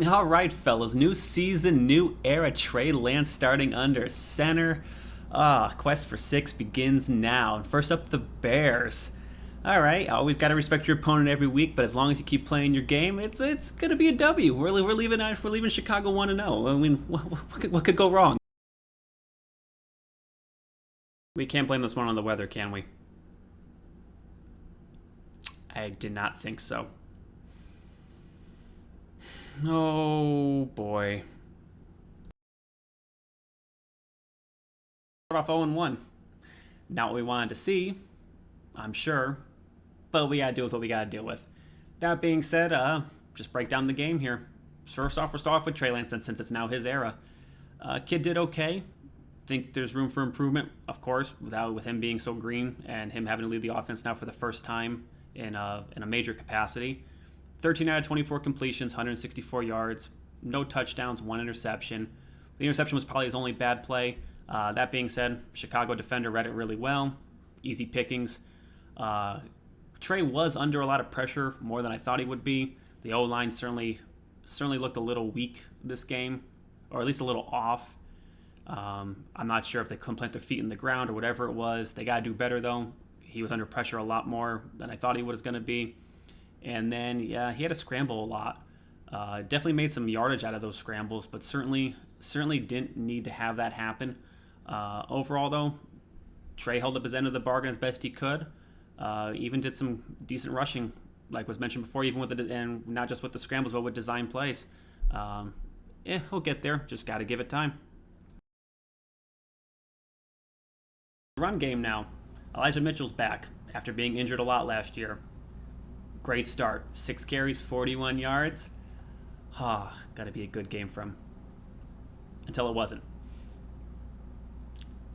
All right, fellas. New season, new era. Trey Lance starting under center. Quest for six begins now. And first up, the Bears. All right, always got to respect your opponent every week, but as long as you keep playing your game, it's gonna be a W. We're leaving Chicago 1-0. I mean, what could go wrong? We can't blame this one on the weather, can we? I did not think so. Oh boy. Start off 0-1. Not what we wanted to see, I'm sure, but we gotta deal with what we gotta deal with. That being said, just break down the game here. First off, we'll start off with Trey Lance since it's now his era. Kid did okay. Think there's room for improvement, of course, with him being so green and him having to lead the offense now for the first time in a major capacity. 13 out of 24 completions, 164 yards, no touchdowns, one interception. The interception was probably his only bad play. That being said, Chicago defender read it really well. Easy pickings. Trey was under a lot of pressure, more than I thought he would be. The O-line certainly looked a little weak this game, or at least a little off. I'm not sure if they couldn't plant their feet in the ground or whatever it was. They got to do better, though. He was under pressure a lot more than I thought he was going to be. And then, yeah, he had to scramble a lot. Definitely made some yardage out of those scrambles, but certainly didn't need to have that happen. Overall, though, Trey held up his end of the bargain as best he could. Even did some decent rushing, like was mentioned before, even with and not just with the scrambles, but with design plays. He'll get there. Just got to give it time. Run game now. Elijah Mitchell's back after being injured a lot last year. Great start. 6 carries, 41 yards. Gotta be a good game from him. Until it wasn't.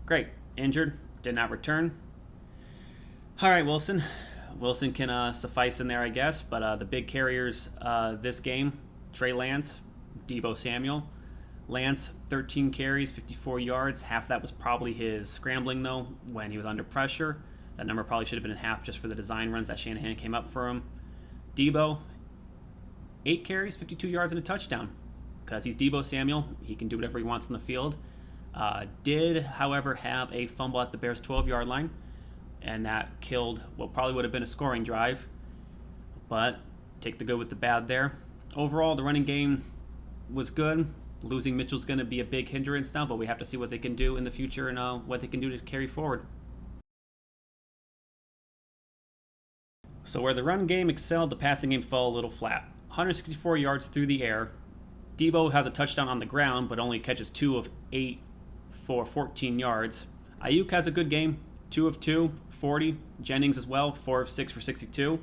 Great. Injured. Did not return. All right, Wilson. Wilson can suffice in there, I guess. But the big carriers this game, Trey Lance, Deebo Samuel. Lance, 13 carries, 54 yards. Half that was probably his scrambling, though, when he was under pressure. That number probably should have been in half just for the design runs that Shanahan came up for him. Deebo, 8 carries, 52 yards, and a touchdown. Because he's Deebo Samuel, he can do whatever he wants in the field. Did, however, have a fumble at the Bears' 12-yard line, and that killed what probably would have been a scoring drive. But take the good with the bad there. Overall, the running game was good. Losing Mitchell's going to be a big hindrance now, but we have to see what they can do in the future and what they can do to carry forward. So where the run game excelled, the passing game fell a little flat. 164 yards through the air. Deebo has a touchdown on the ground, but only catches 2 of 8 for 14 yards. Ayuk has a good game, 2 of 2, 40. Jennings as well, 4 of 6 for 62.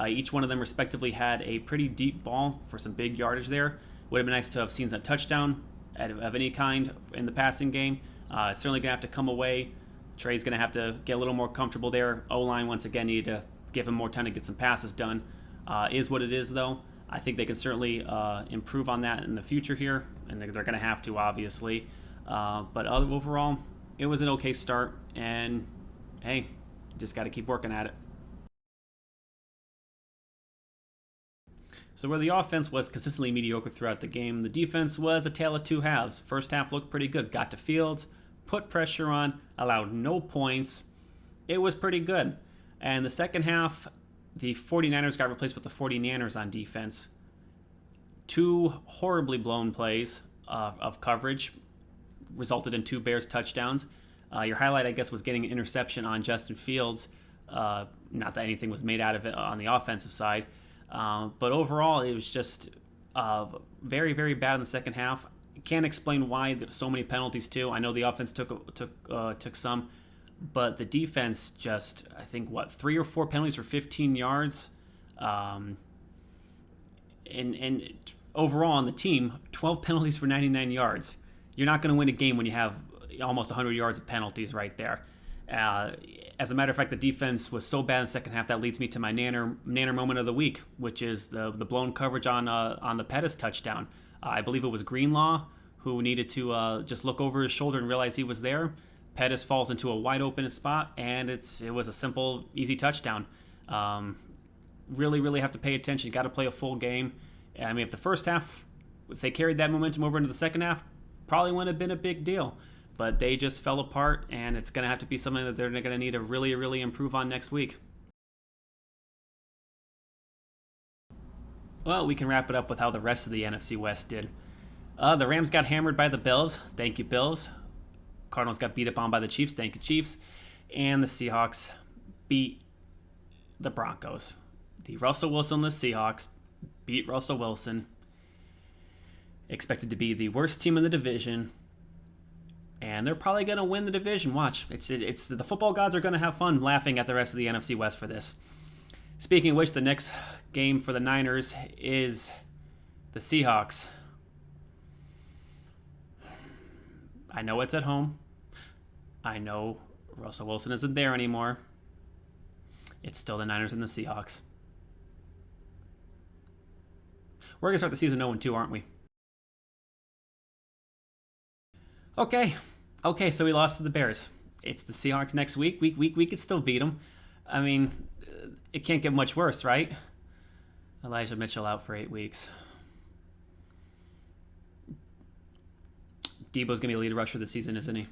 Each one of them respectively had a pretty deep ball for some big yardage there. Would have been nice to have seen a touchdown of any kind in the passing game. Certainly going to have to come away. Trey's going to have to get a little more comfortable there. O-line, once again, needed to give him more time to get some passes done. Is what it is, though. I think they can certainly improve on that in the future here, and they're going to have to, obviously. But overall, it was an okay start, and hey, just got to keep working at it. So where the offense was consistently mediocre throughout the game, the defense was a tale of two halves. First half looked pretty good. Got to Fields, put pressure on, allowed no points. It was pretty good. And the second half, the 49ers got replaced with the 49ers on defense. 2 horribly blown plays of coverage resulted in 2 Bears touchdowns. Your highlight, I guess, was getting an interception on Justin Fields. Not that anything was made out of it on the offensive side. But overall, it was just very, very bad in the second half. Can't explain why there's so many penalties, too. I know the offense took some. But the defense just, I think, 3 or 4 penalties for 15 yards. And overall on the team, 12 penalties for 99 yards. You're not going to win a game when you have almost 100 yards of penalties right there. As a matter of fact, the defense was so bad in the second half, that leads me to my nanner moment of the week, which is the blown coverage on the Pettis touchdown. I believe it was Greenlaw who needed to just look over his shoulder and realize he was there. Pettis falls into a wide open spot, and it was a simple, easy touchdown. Really, really have to pay attention. You got to play a full game. I mean, if the first half If they carried that momentum over into the second half, probably wouldn't have been a big deal. But they just fell apart, and it's going to have to be something that they're going to need to really, really improve on next week. Well, we can wrap it up with how the rest of the NFC West did. The Rams got hammered by the Bills. Thank you, Bills. Cardinals got beat up on by the Chiefs. Thank you, Chiefs. And the Seahawks beat the Broncos. The Russell Wilson-less Seahawks beat Russell Wilson. Expected to be the worst team in the division. And they're probably going to win the division. Watch. It's the football gods are going to have fun laughing at the rest of the NFC West for this. Speaking of which, the next game for the Niners is the Seahawks. I know it's at home. I know Russell Wilson isn't there anymore. It's still the Niners and the Seahawks. We're going to start the season 0-2, aren't we? Okay, so we lost to the Bears. It's the Seahawks next week. We could still beat them. I mean, it can't get much worse, right? Elijah Mitchell out for 8 weeks. Debo's going to be the lead rusher this season, isn't he?